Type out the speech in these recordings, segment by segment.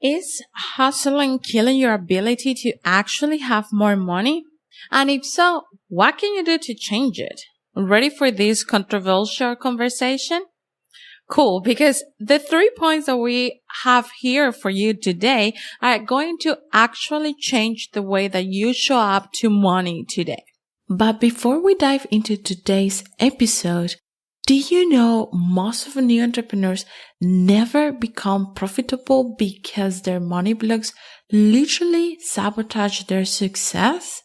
Is hustling killing your ability to actually have more money? And if so, what can you do to change it? Ready for this controversial conversation? Cool, because the 3 points that we have here for you today are going to actually change the way that you show up to money today. But before we dive into today's episode, do you know most of new entrepreneurs never become profitable because their money blocks literally sabotage their success?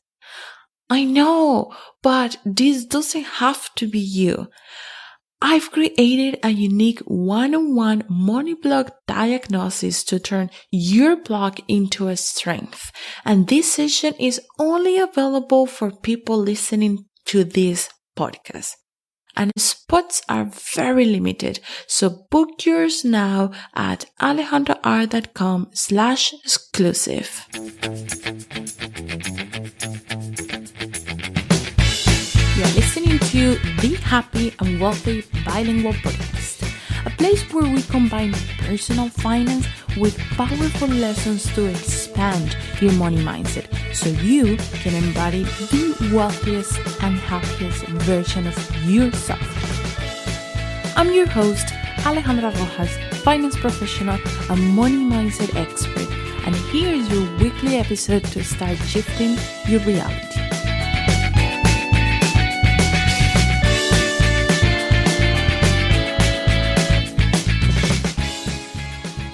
I know, but this doesn't have to be you. I've created a unique one-on-one money block diagnosis to turn your block into a strength. And this session is only available for people listening to this podcast. And spots are very limited, so book yours now at alejandrar.com/exclusive. You're listening to the Happy and Wealthy Bilingual Podcast, a place where we combine personal finance with powerful lessons to expand your money mindset so you can embody the wealthiest and happiest version of yourself. I'm your host, Alejandra Rojas, finance professional and money mindset expert, and here is your weekly episode to start shifting your reality.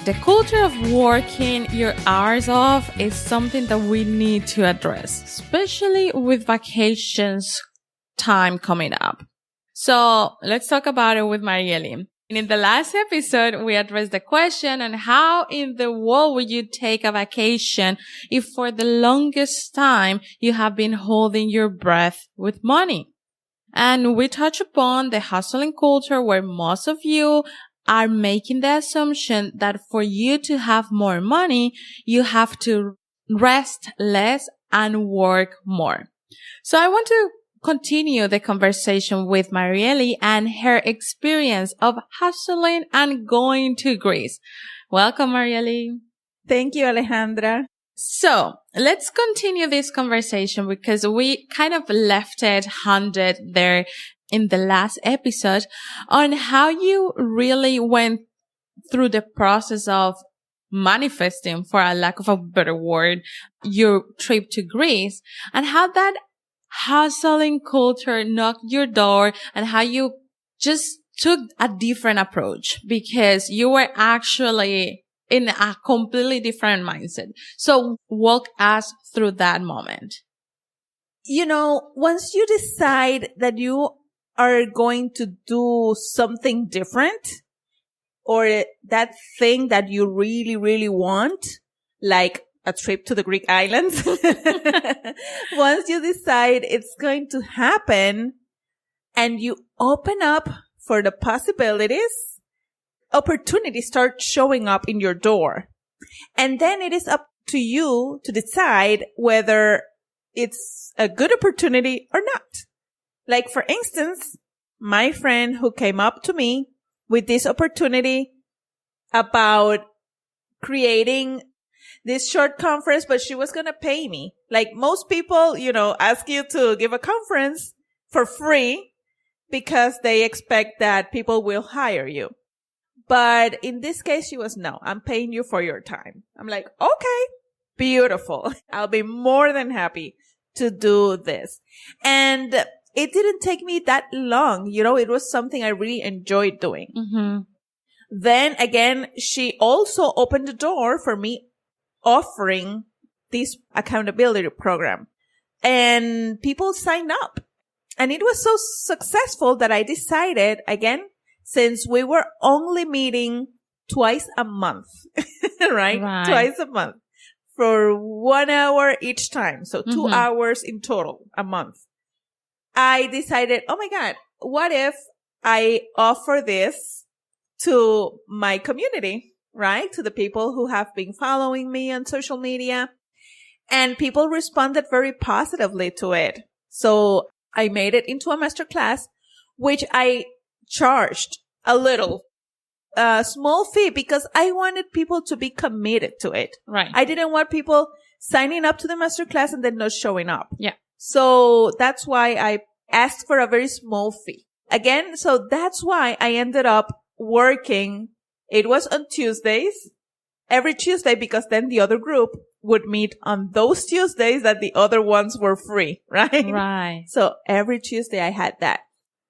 The culture of working your hours off is something that we need to address, especially with vacations time coming up. So let's talk about it with Mariely. In the last episode, we addressed the question on how in the world would you take a vacation if for the longest time you have been holding your breath with money. And we touched upon the hustling culture where most of you are making the assumption that for you to have more money, you have to rest less and work more. So I want to continue the conversation with Mariely and her experience of hustling and going to Greece. Welcome, Mariely. Thank you, Alejandra. So let's continue this conversation because we kind of left it handed there in the last episode on how you really went through the process of manifesting, for a lack of a better word, your trip to Greece and how that hustling culture knocked your door and how you just took a different approach because you were actually in a completely different mindset. So walk us through that moment. You know, once you decide that you are going to do something different or that thing that you really, really want, like a trip to the Greek islands, once you decide it's going to happen and you open up for the possibilities, opportunities start showing up in your door. And then it is up to you to decide whether it's a good opportunity or not. Like, for instance, my friend who came up to me with this opportunity about creating this short conference, but she was going to pay me. Like most people, you know, ask you to give a conference for free because they expect that people will hire you. But in this case, she was, no, I'm paying you for your time. I'm like, okay, beautiful. I'll be more than happy to do this. And it didn't take me that long. You know, it was something I really enjoyed doing. Mm-hmm. Then again, she also opened the door for me offering this accountability program, and people signed up. And it was so successful that I decided, again, since we were only meeting twice a month, right? Twice a month for 1 hour each time. So 2 hours in total a month. I decided, oh my God, what if I offer this to my community, right? To the people who have been following me on social media. And people responded very positively to it. So I made it into a masterclass, which I charged a little a small fee because I wanted people to be committed to it. Right. I didn't want people signing up to the masterclass and then not showing up. Yeah. So that's why I asked for a very small fee. Again, so that's why I ended up working. It was on Tuesdays, every Tuesday, because then the other group would meet on those Tuesdays that the other ones were free, right? Right. So every Tuesday I had that.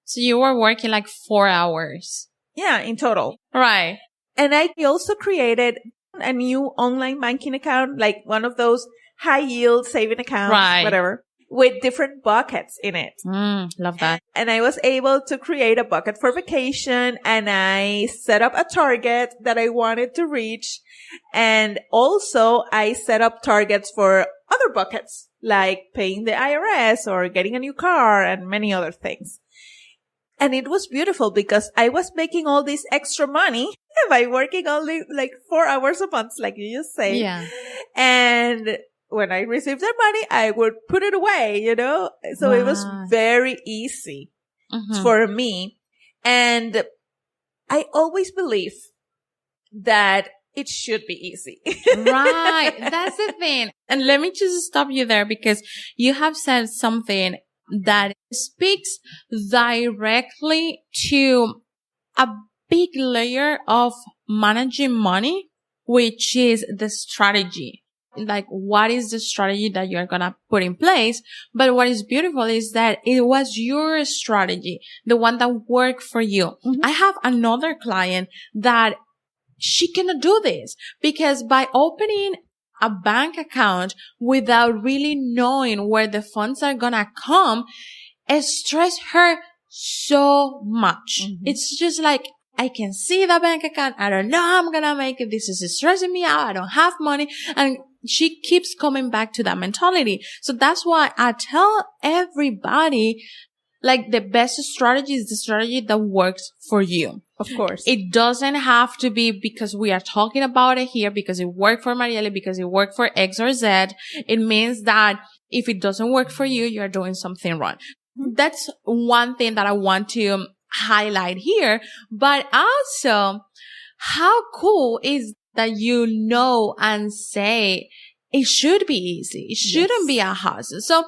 So you were working like 4 hours. Yeah, in total. Right. And I also created a new online banking account, like one of those high yield saving accounts, Right. whatever, with different buckets in it. Love that. And I was able to create a bucket for vacation, and I set up a target that I wanted to reach. And also I set up targets for other buckets, like paying the IRS or getting a new car and many other things. And it was beautiful because I was making all this extra money by working only like 4 hours a month, like you just say. Yeah. And when I received that money, I would put it away, you know? So it was very easy for me. And I always believe that it should be easy. Right. That's the thing. And let me just stop you there because you have said something that speaks directly to a big layer of managing money, which is the strategy. Like, what is the strategy that you're going to put in place? But what is beautiful is that it was your strategy, the one that worked for you. I have another client that she cannot do this because by opening a bank account without really knowing where the funds are going to come, it stressed her so much. It's just like, I can see the bank account. I don't know how I'm going to make it. This is stressing me out. I don't have money. And she keeps coming back to that mentality. So that's why I tell everybody, like, the best strategy is the strategy that works for you. Of course. It doesn't have to be because we are talking about it here, because it worked for Mariely, because it worked for X or Z. It means that if it doesn't work for you, you're doing something wrong. That's one thing that I want to highlight here. But also, how cool is that you know and say it should be easy. It shouldn't be a hassle. So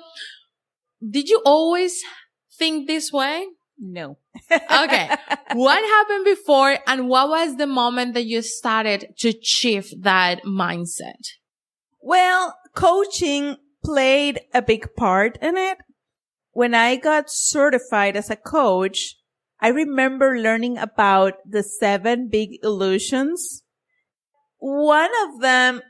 did you always think this way? No. Okay. What happened before and what was the moment that you started to shift that mindset? Well, coaching played a big part in it. When I got certified as a coach, I remember learning about the 7 big illusions. One of them,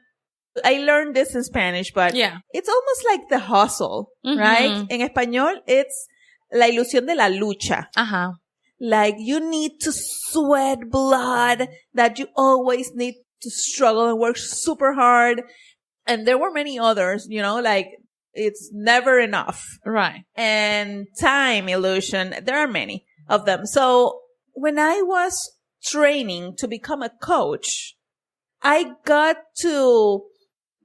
I learned this in Spanish, but it's almost like the hustle, right? En español, it's la ilusión de la lucha. Like you need to sweat blood, that you always need to struggle and work super hard. And there were many others, you know, like it's never enough. Right. And time illusion. There are many of them. So when I was training to become a coach, I got to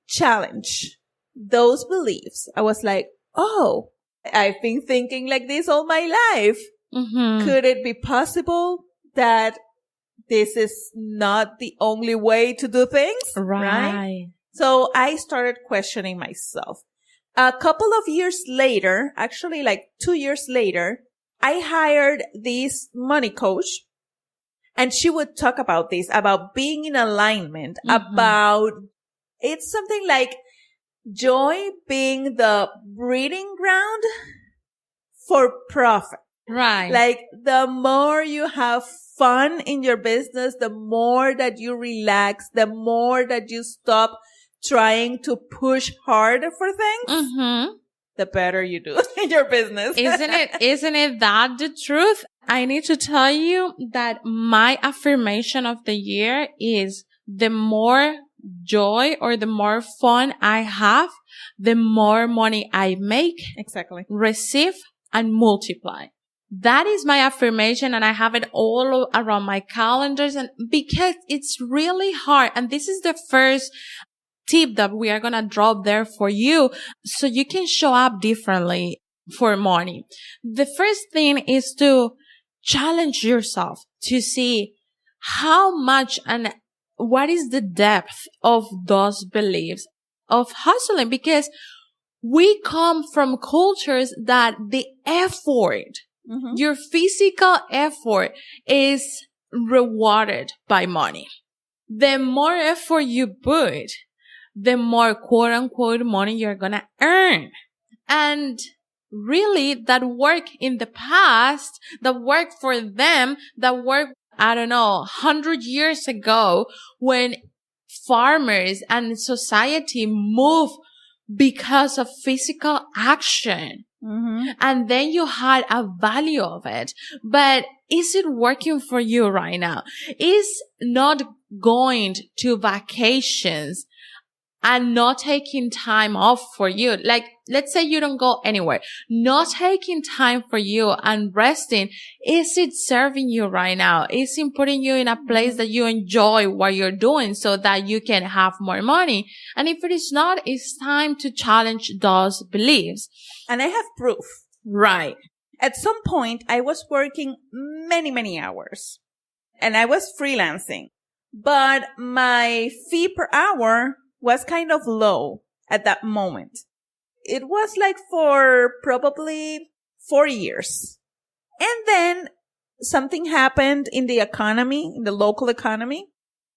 challenge those beliefs. I was like, oh, I've been thinking like this all my life. Could it be possible that this is not the only way to do things? Right? So I started questioning myself. A couple of years later, actually like 2 years later, I hired this money coach, and she would talk about this, about being in alignment, about, it's something like joy being the breeding ground for profit. Right. Like the more you have fun in your business, the more that you relax, the more that you stop trying to push hard for things, the better you do in your business. Isn't it that the truth? I need to tell you that my affirmation of the year is the more joy or the more fun I have, the more money I make, receive, and multiply. That is my affirmation, and I have it all around my calendars, and because it's really hard. And this is the first tip that we are going to drop there for you so you can show up differently for money. The first thing is to challenge yourself to see how much and what is the depth of those beliefs of hustling? Because we come from cultures that the effort, your physical effort is rewarded by money. The more effort you put, the more quote unquote money you're gonna earn. And really that work in the past, that worked for them, that worked, 100 years ago when farmers and society moved because of physical action. And then you had a value of it. But is it working for you right now? Is not going to vacations and not taking time off for you, like, let's say you don't go anywhere, not taking time for you and resting, is it serving you right now? Is it putting you in a place that you enjoy what you're doing so that you can have more money? And if it is not, it's time to challenge those beliefs. And I have proof. Right. At some point, I was working many, many hours and I was freelancing, but my fee per hour was kind of low at that moment. It was like for probably 4 years. And then something happened in the economy, in the local economy.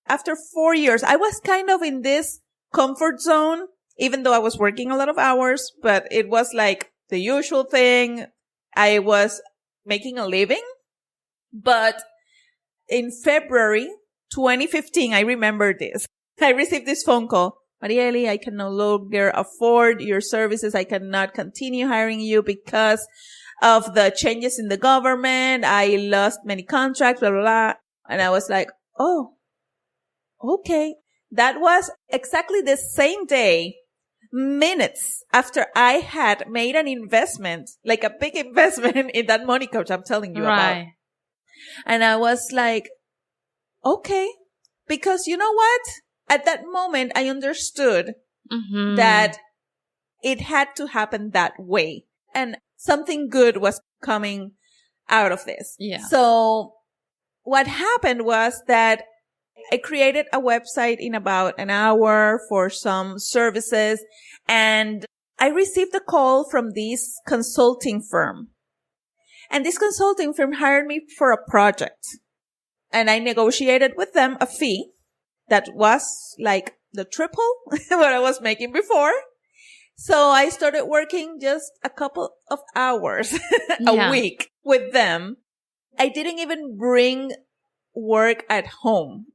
After 4 years, I was kind of in this comfort zone, even though I was working a lot of hours, but it was like the usual thing. I was making a living. But in February 2015, I remember this. I received this phone call. Mariely, I can no longer afford your services. I cannot continue hiring you because of the changes in the government. I lost many contracts, blah, blah, blah. And I was like, oh, okay. That was exactly the same day, minutes after I had made an investment, like a big investment in that money coach I'm telling you about. And I was like, okay, because you know what? At that moment, I understood that it had to happen that way. And something good was coming out of this. Yeah. So what happened was that I created a website in about an hour for some services. And I received a call from this consulting firm. And this consulting firm hired me for a project. And I negotiated with them a fee that was like the triple what I was making before. So I started working just a couple of hours a week with them. I didn't even bring work at home.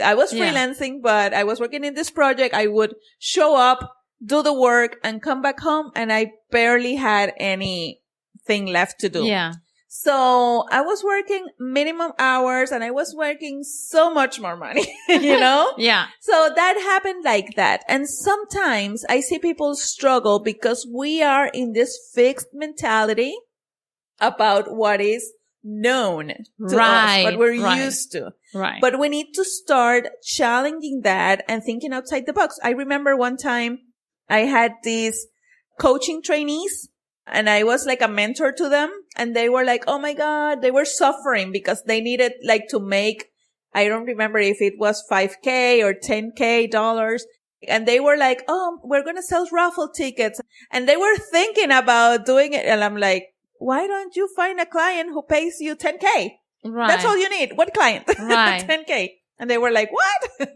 I was freelancing, but I was working in this project. I would show up, do the work, and come back home, and I barely had anything left to do. Yeah. So I was working minimum hours and I was working so much more money, you know? Yeah. So that happened like that. And sometimes I see people struggle because we are in this fixed mentality about what is known to us, what we're used to. Right. But we need to start challenging that and thinking outside the box. I remember one time I had these coaching trainees. And I was like a mentor to them. And they were like, oh my God, they were suffering because they needed like to make, I don't remember if it was $5K or $10K dollars. And they were like, oh, we're going to sell raffle tickets. And they were thinking about doing it. And I'm like, why don't you find a client who pays you $10K? Right. That's all you need. What client? Right. $10K. And they were like, what?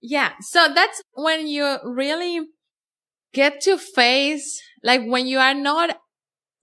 Yeah. So that's when you really get to face, like when you are not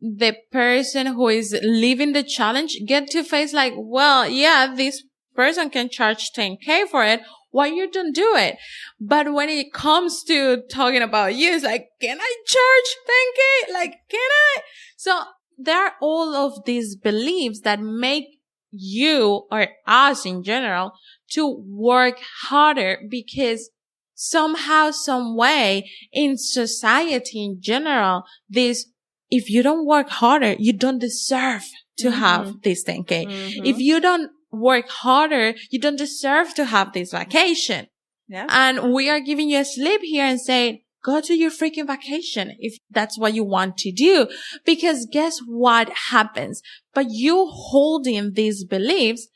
the person who is living the challenge, get to face like, well, yeah, this person can charge 10K for it. Why you don't do it? But when it comes to talking about you, it's like, can I charge 10K? Like, can I? So there are all of these beliefs that make you or us in general to work harder because somehow, some way in society in general, this, if you don't work harder, you don't deserve to have this 10K. If you don't work harder, you don't deserve to have this vacation. Yeah. And we are giving you a slip here and saying, go to your freaking vacation if that's what you want to do. Because guess what happens? But you holding these beliefs,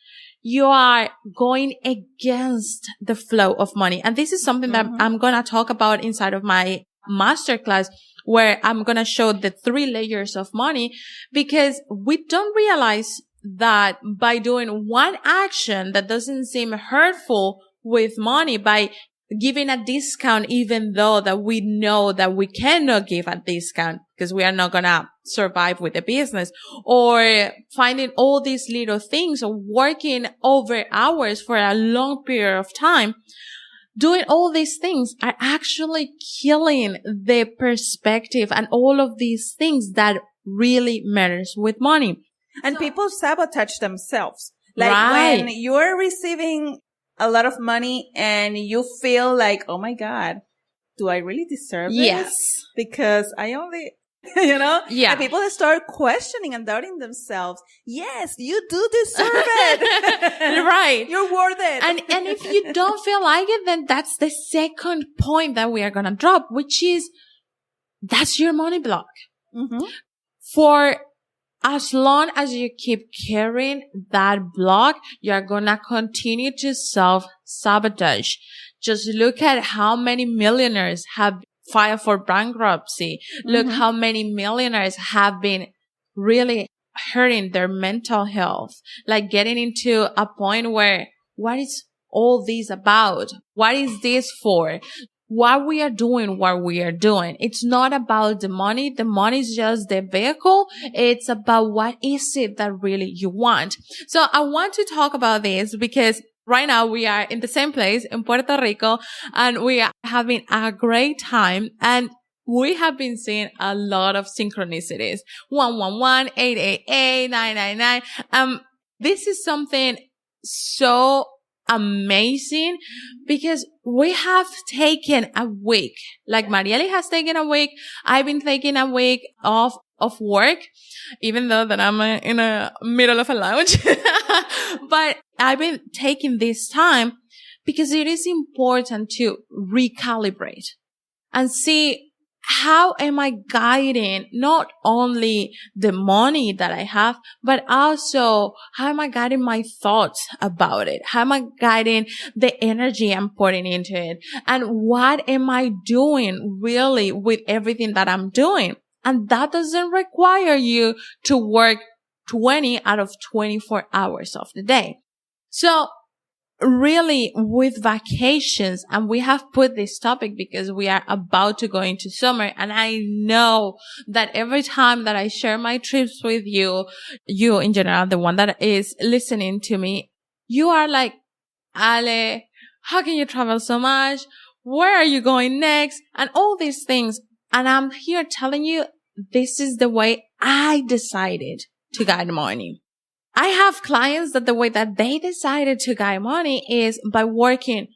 you are going against the flow of money. And this is something that I'm going to talk about inside of my masterclass, where I'm going to show the 3 layers of money, because we don't realize that by doing one action that doesn't seem hurtful with money, by giving a discount, even though that we know that we cannot give a discount because we are not going to survive with the business, or finding all these little things, or working over hours for a long period of time, doing all these things are actually killing the perspective and all of these things that really matters with money. And people sabotage themselves. Like when you're receiving a lot of money and you feel like, oh my God, do I really deserve this? Because I only, and people start questioning and doubting themselves. Yes, you do deserve it. Right. You're worth it. And if you don't feel like it, then that's the second point that we are going to drop, which is that's your money block. For as long as you keep carrying that block, you're going to continue to self-sabotage. Just look at how many millionaires have filed for bankruptcy. Look how many millionaires have been really hurting their mental health, like getting into a point where, what is all this about? What is this for? Why we are doing what we are doing. It's not about the money. The money is just the vehicle. It's about what is it that really you want. So I want to talk about this because right now we are in the same place in Puerto Rico and we are having a great time, and we have been seeing a lot of synchronicities. 111, 888, 999. This is something so amazing because we have taken a week. Like Mariely has taken a week. I've been taking a week off of work, even though that I'm in the middle of a lounge. But I've been taking this time because it is important to recalibrate and see, how am I guiding not only the money that I have, but also how am I guiding my thoughts about it? How am I guiding the energy I'm putting into it? And what am I doing really with everything that I'm doing? And that doesn't require you to work 20 out of 24 hours of the day. So really with vacations, and we have put this topic because we are about to go into summer, and I know that every time that I share my trips with you in general, the one that is listening to me, you are like, Ale, how can you travel so much? Where are you going next? And all these things. And I'm here telling you, this is the way I decided to guide money. I have clients that the way that they decided to guide money is by working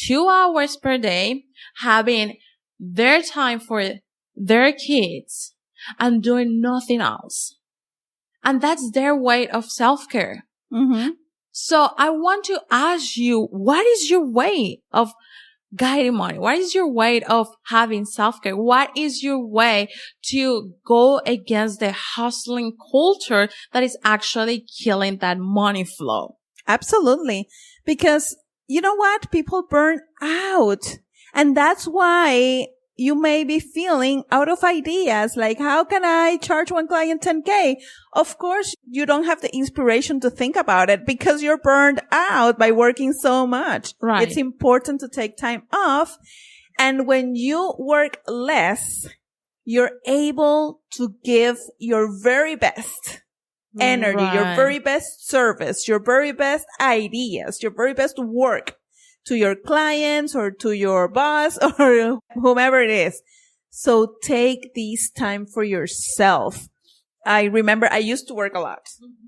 2 hours per day, having their time for their kids and doing nothing else. And that's their way of self-care. So I want to ask you, what is your way of guiding money? What is your way of having self-care? What is your way to go against the hustling culture that is actually killing that money flow? Absolutely. Because you know what? People burn out. And that's why you may be feeling out of ideas. Like, how can I charge one client 10K? Of course, you don't have the inspiration to think about it because you're burned out by working so much. Right. It's important to take time off. And when you work less, you're able to give your very best energy, your very best service, your very best ideas, your very best work to your clients or to your boss or whomever it is. So take this time for yourself. I remember I used to work a lot,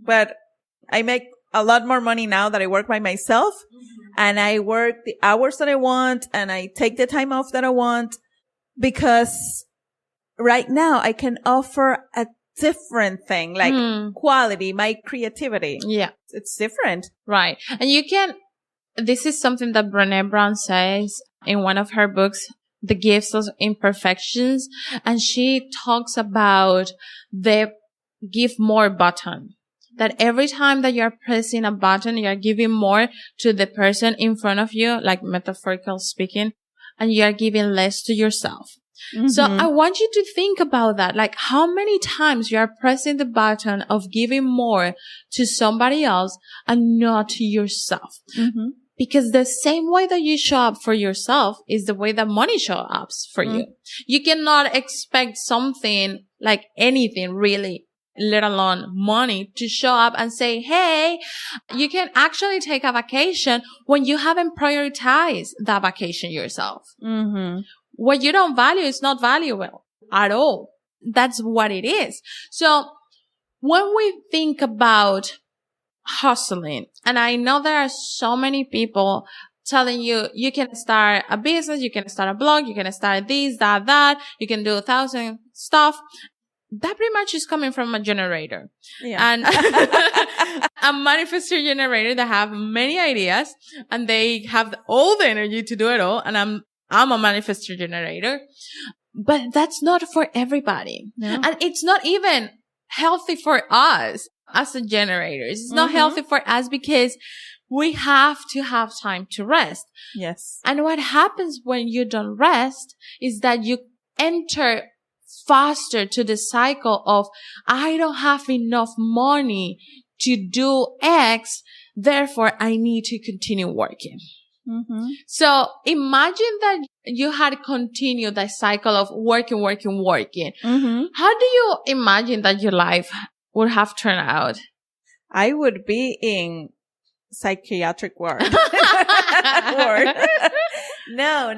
but I make a lot more money now that I work by myself, and I work the hours that I want and I take the time off that I want, because right now I can offer a different thing, like quality, my creativity. Yeah. It's different. Right. And you can, this is something that Brené Brown says in one of her books, The Gifts of Imperfections. And she talks about the give more button. that every time that you're pressing a button, you're giving more to the person in front of you, like metaphorical speaking, and you're giving less to yourself. Mm-hmm. So I want you to think about that. Like how many times you are pressing the button of giving more to somebody else and not to yourself. Mm-hmm. Because the same way that you show up for yourself is the way that money shows up for you. You cannot expect something like anything really, let alone money, to show up and say, hey, you can actually take a vacation when you haven't prioritized that vacation yourself. Mm-hmm. What you don't value is not valuable at all. That's what it is. So when we think about hustling, and I know there are so many people telling you, you can start a business, you can start a blog, you can start this, that, you can do 1,000 stuff. That pretty much is coming from a generator. Yeah. And a manifestor generator that have many ideas and they have all the energy to do it all. And I'm a manifestor generator, but that's not for everybody. No. And it's not even healthy for us as a generators. It's not healthy for us because we have to have time to rest. Yes. And what happens when you don't rest is that you enter faster to the cycle of, I don't have enough money to do X, therefore I need to continue working. Mm-hmm. So imagine that you had continued that cycle of working. Mm-hmm. How do you imagine that your life would have turned out? I would be in psychiatric ward. No.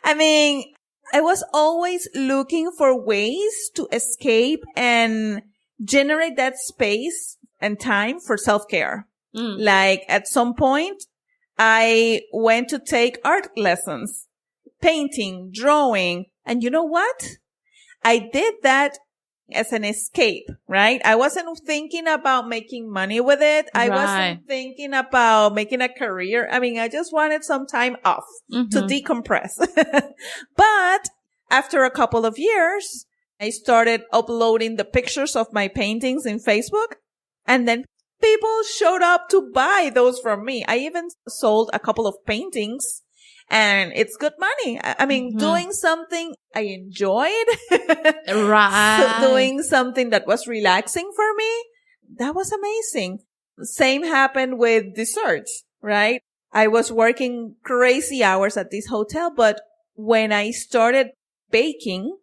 I mean, I was always looking for ways to escape and generate that space and time for self-care. Like at some point, I went to take art lessons, painting, drawing. And you know what? I did that as an escape, right? I wasn't thinking about making money with it. I wasn't thinking about making a career. I mean, I just wanted some time off to decompress. But after a couple of years, I started uploading the pictures of my paintings in Facebook, and then people showed up to buy those from me. I even sold a couple of paintings, and it's good money. I mean, doing something I enjoyed. Right. So doing something that was relaxing for me. That was amazing. Same happened with desserts, right? I was working crazy hours at this hotel, but when I started baking,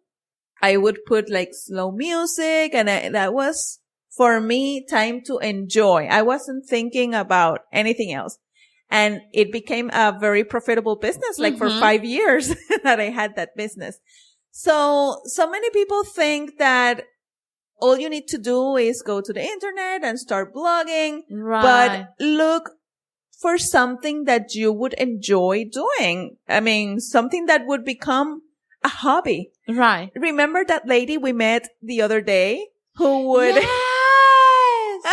I would put like slow music, and that was for me time to enjoy. I wasn't thinking about anything else. And it became a very profitable business, like for 5 years that I had that business. So many people think that all you need to do is go to the internet and start blogging. Right. But look for something that you would enjoy doing. I mean, something that would become a hobby. Right. Remember that lady we met the other day who would...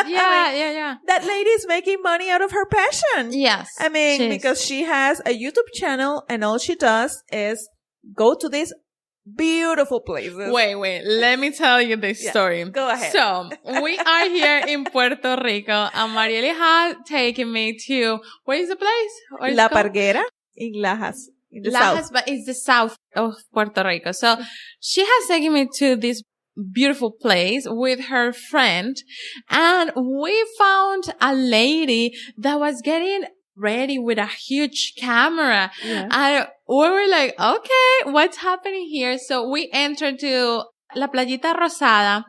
Yeah. That lady's making money out of her passion. Yes. I mean, because she has a YouTube channel and all she does is go to these beautiful places. Wait. Let me tell you this story. Go ahead. So, we are here in Puerto Rico and Mariely has taken me to, where is the place? La Parguera in Lajas. Lajas, but it's the south of Puerto Rico. So, she has taken me to this beautiful place with her friend, and we found a lady that was getting ready with a huge camera. Yeah. And we were like, okay, what's happening here? So we entered to La Playita Rosada,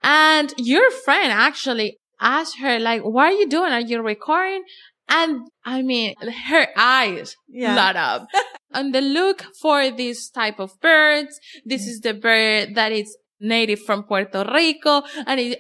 and your friend actually asked her, like, what are you doing? Are you recording? And I mean, her eyes lit up. And the look for this type of birds, this is the bird that is native from Puerto Rico, and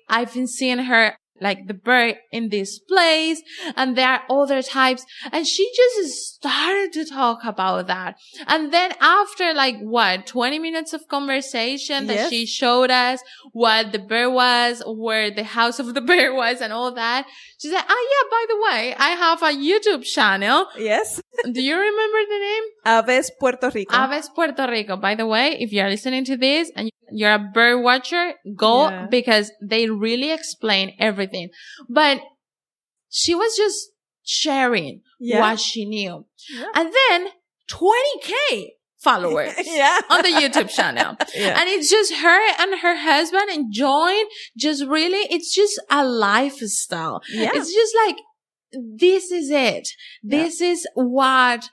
I've been seeing her like the bird in this place, and there are other types, and she just started to talk about that. And then after 20 minutes of conversation that she showed us what the bird was, where the house of the bird was, and all that, she said, by the way, I have a YouTube channel. Yes. Do you remember the name? Aves Puerto Rico. Aves Puerto Rico. By the way, if you're listening to this and you're a bird watcher, go Yeah. because they really explain everything. But she was just sharing what she knew. Yeah. And then 20K followers on the YouTube channel. And it's just her and her husband enjoying it's just a lifestyle. It's just like, this is it. This is what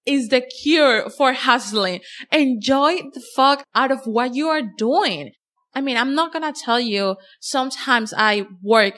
is the cure for hustling. Enjoy the fuck out of what you are doing. I mean, I'm not gonna tell you sometimes I work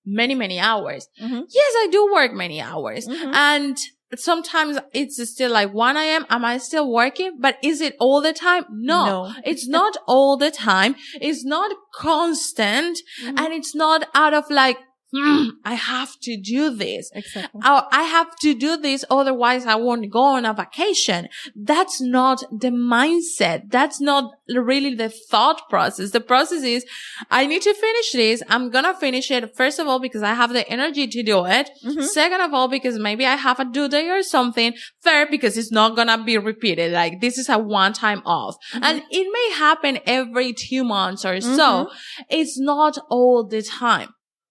many, many hours. Yes, I do work many hours. And sometimes it's still like 1 a.m. Am I still working? But is it all the time? No. It's not all the time. It's not constant. And it's not out of like, I have to do this. Exactly. I have to do this. Otherwise I won't go on a vacation. That's not the mindset. That's not really the thought process. The process is, I need to finish this. I'm going to finish it. First of all, because I have the energy to do it. Second of all, because maybe I have a due date or something. Third, because it's not going to be repeated. Like, this is a one-time off. And it may happen every 2 months or so. It's not all the time.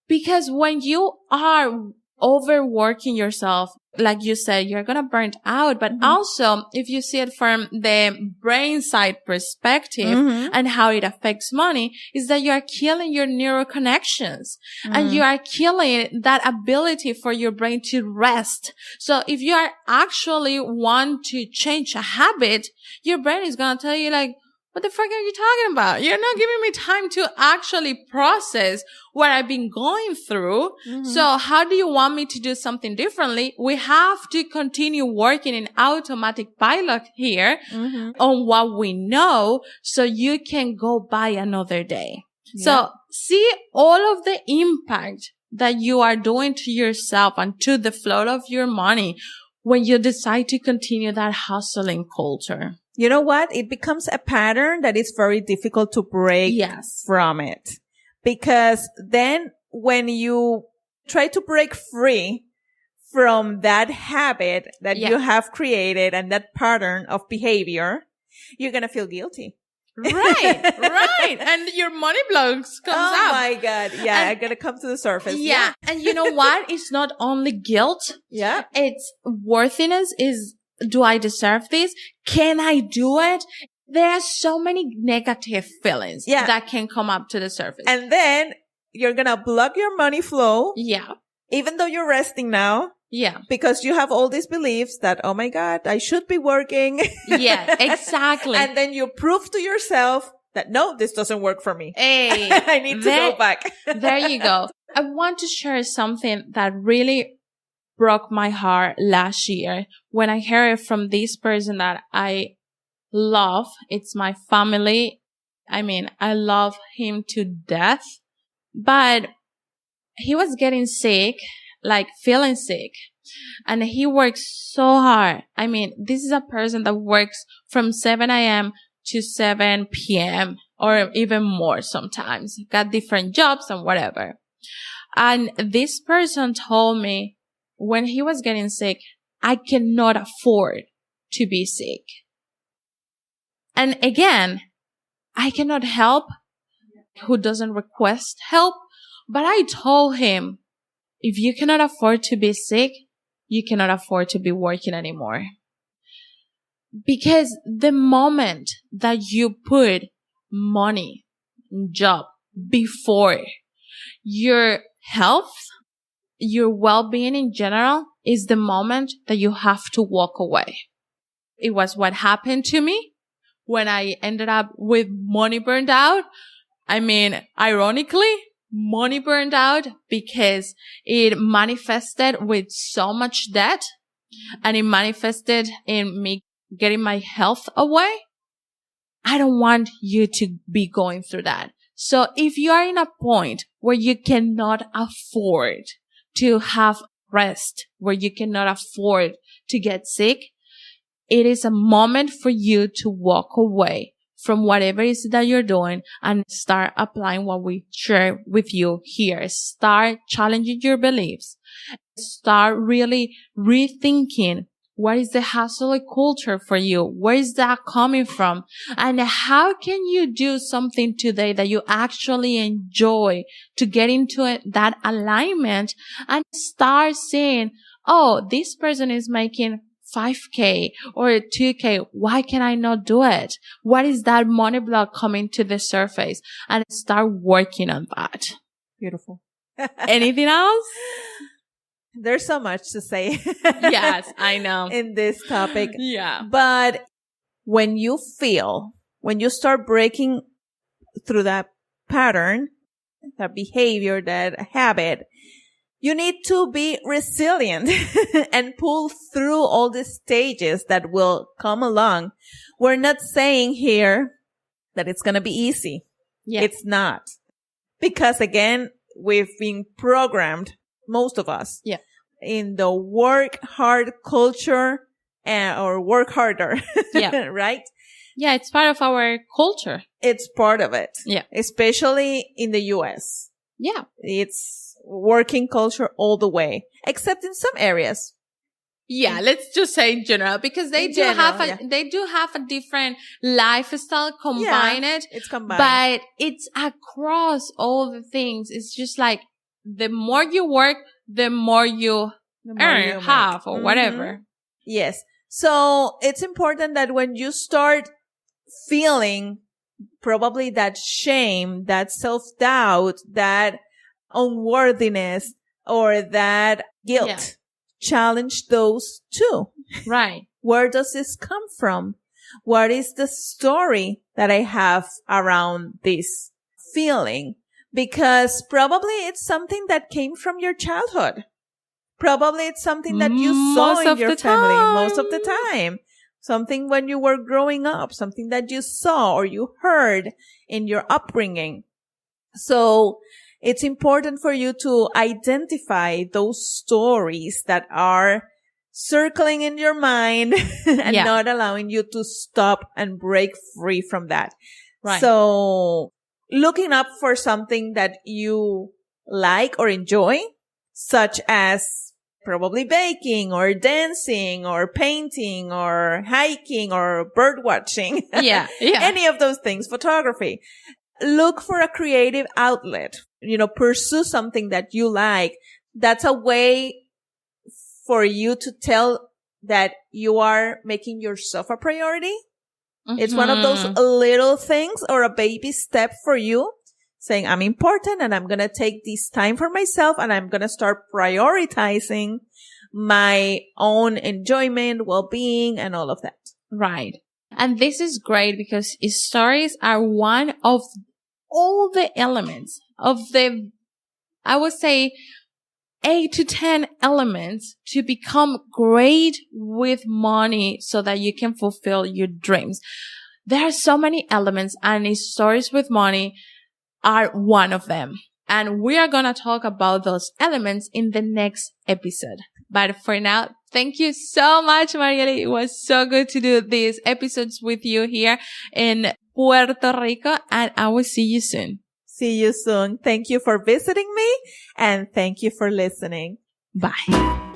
Because when you are overworking yourself, like you said, you're going to burn out. But also, if you see it from the brain side perspective and how it affects money, is that you are killing your neural connections and you are killing that ability for your brain to rest. So if you are actually want to change a habit, your brain is going to tell you like, what the fuck are you talking about? You're not giving me time to actually process what I've been going through. So how do you want me to do something differently? We have to continue working in automatic pilot here on what we know so you can go by another day. So see all of the impact that you are doing to yourself and to the flow of your money when you decide to continue that hustling culture. You know what? It becomes a pattern that is very difficult to break from it. Because then when you try to break free from that habit that you have created and that pattern of behavior, you're going to feel guilty. Right. And your money blocks comes up. Oh my God. Yeah. I'm going to come to the surface. Yeah. And you know what? It's not only guilt. Yeah. It's worthiness is, do I deserve this? Can I do it? There are so many negative feelings that can come up to the surface. And then you're going to block your money flow. Yeah. Even though you're resting now. Yeah. Because you have all these beliefs that, oh my God, I should be working. Yeah, exactly. And then you prove to yourself that, no, this doesn't work for me. Hey. I need to go back. There you go. I want to share something that really broke my heart last year when I heard it from this person that I love. It's my family. I mean, I love him to death, but he was getting sick, like feeling sick, and he works so hard. I mean, this is a person that works from 7 a.m. to 7 p.m. or even more sometimes. Got different jobs and whatever. And this person told me, when he was getting sick, I cannot afford to be sick. And again, I cannot help who doesn't request help. But I told him, if you cannot afford to be sick, you cannot afford to be working anymore. Because the moment that you put money, job before your health, your well-being in general, is the moment that you have to walk away. It was what happened to me when I ended up with money burned out. I mean, ironically, money burned out because it manifested with so much debt and it manifested in me getting my health away. I don't want you to be going through that. So if you are in a point where you cannot afford to have rest, where you cannot afford to get sick, it is a moment for you to walk away from whatever it is that you're doing and start applying what we share with you here. Start challenging your beliefs. Start really rethinking What is the hustle culture for you? Where is that coming from? And how can you do something today that you actually enjoy to get into that alignment and start saying, oh, this person is making 5K or 2K. Why can I not do it? What is that money block coming to the surface? And start working on that. Beautiful. Anything else? There's so much to say. Yes, I know. In this topic. Yeah. But when you start breaking through that pattern, that behavior, that habit, you need to be resilient and pull through all the stages that will come along. We're not saying here that it's going to be easy. Yeah. It's not. Because again, we've been programmed, most of us, in the work hard culture or work harder, right? Yeah, it's part of our culture. It's part of it. Yeah. Especially in the US. Yeah. It's working culture all the way, except in some areas. Yeah, let's just say in general, because they do have a different lifestyle combined. It's combined. But it's across all the things. It's just like the more you work, the more you have or whatever. Yes. So it's important that when you start feeling probably that shame, that self-doubt, that unworthiness or that guilt, challenge those too. Right. Where does this come from? What is the story that I have around this feeling? Because probably it's something that came from your childhood. Probably it's something that you saw in your family most of the time. Something when you were growing up, something that you saw or you heard in your upbringing. So it's important for you to identify those stories that are circling in your mind and not allowing you to stop and break free from that. Right. So looking up for something that you like or enjoy, such as probably baking or dancing or painting or hiking or bird watching. Yeah. Any of those things, photography. Look for a creative outlet. Pursue something that you like. That's a way for you to tell that you are making yourself a priority. Mm-hmm. It's one of those little things or a baby step for you saying, I'm important and I'm going to take this time for myself and I'm going to start prioritizing my own enjoyment, well-being, and all of that. Right. And this is great because stories are one of all the elements of I would say 8 to 10 elements to become great with money so that you can fulfill your dreams. There are so many elements and stories with money are one of them. And we are going to talk about those elements in the next episode. But for now, thank you so much, Mariely. It was so good to do these episodes with you here in Puerto Rico, and I will see you soon. See you soon. Thank you for visiting me, and thank you for listening. Bye.